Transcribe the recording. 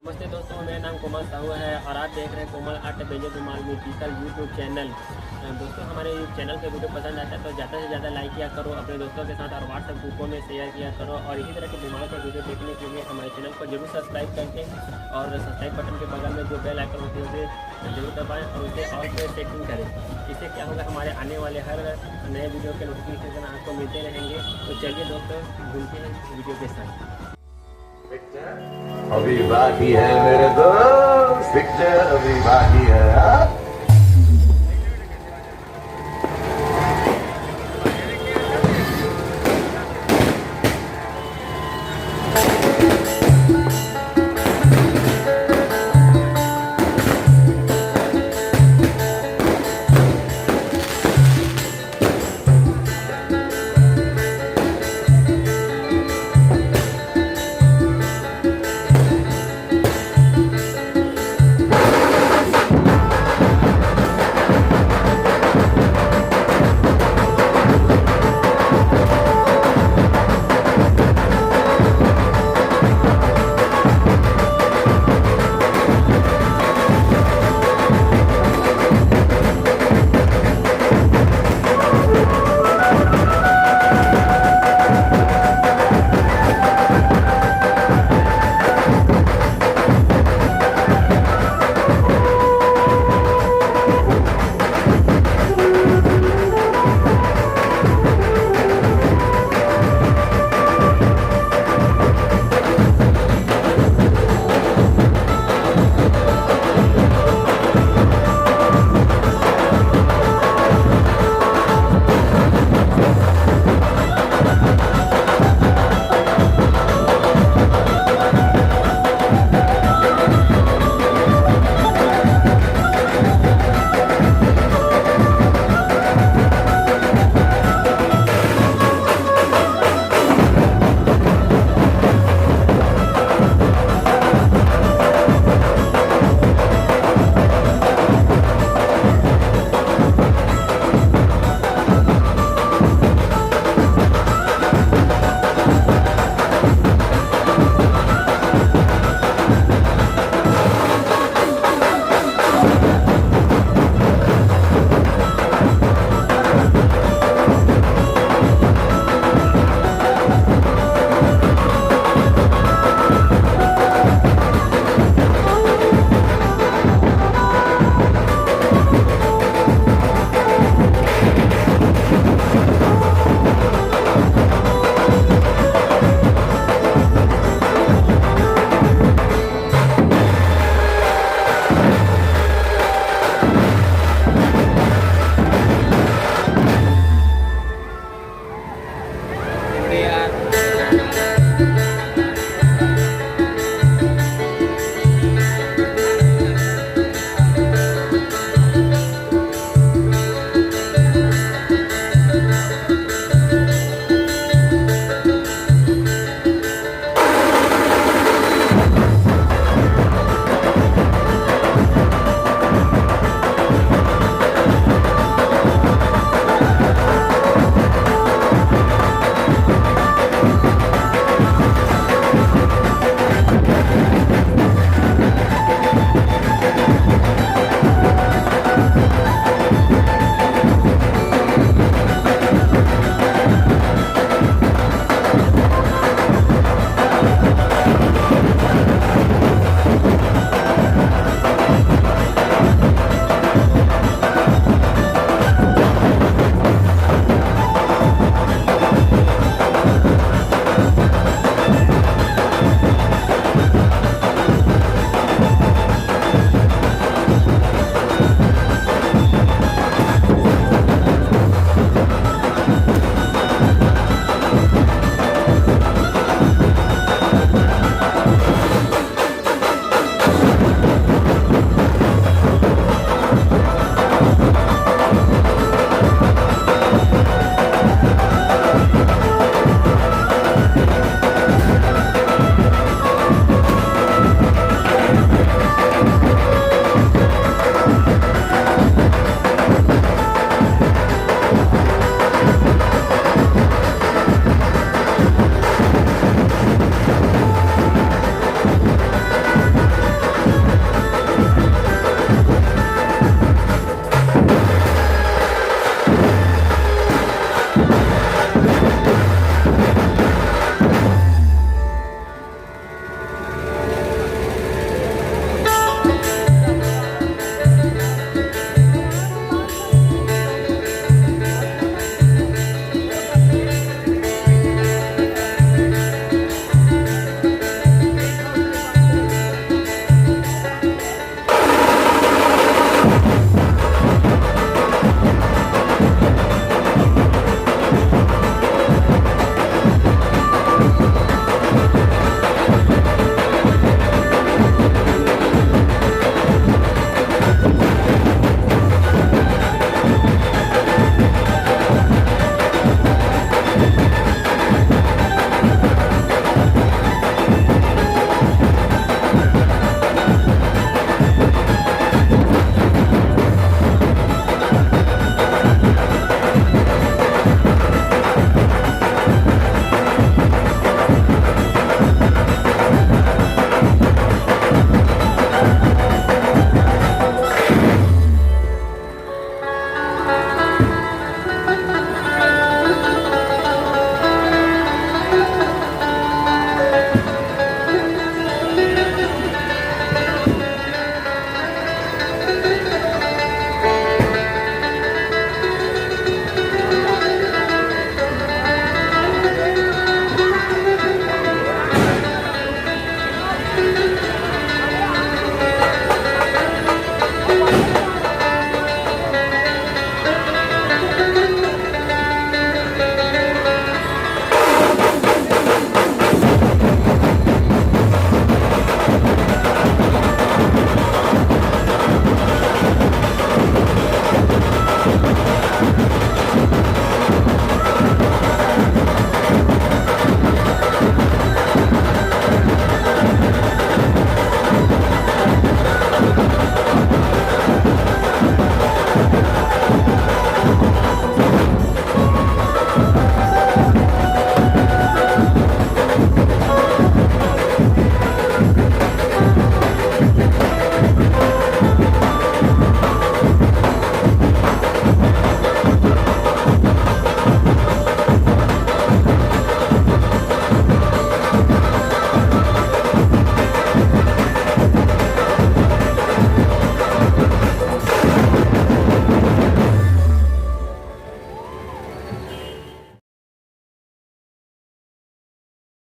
नमस्ते दोस्तों, मेरा नाम कोमल साहू है और आप देख रहे हैं Komal art banjo Dhumal musical YouTube channel. दोस्तों, हमारे चैनल के वीडियो पसंद आता है तो ज़्यादा से ज़्यादा लाइक किया करो अपने दोस्तों के साथ और व्हाट्सएप ग्रुपों में शेयर किया करो। और इसी तरह के धुमाल का वीडियो देखने के लिए हमारे चैनल को जरूर सब्सक्राइब करके और सब्सक्राइब बटन के बगल में जो बेल आइकन होती है उसे जरूर दबाएँ और उसे ऑल पे सेटिंग करें। इससे क्या होगा, हमारे आने वाले हर नए वीडियो के नोटिफिकेशन आपको मिलते रहेंगे। तो चलिए दोस्तों, घूमते हैं वीडियो के साथ। अभी बाकी है मेरे दोस्त, पिक्चर अभी बाकी है।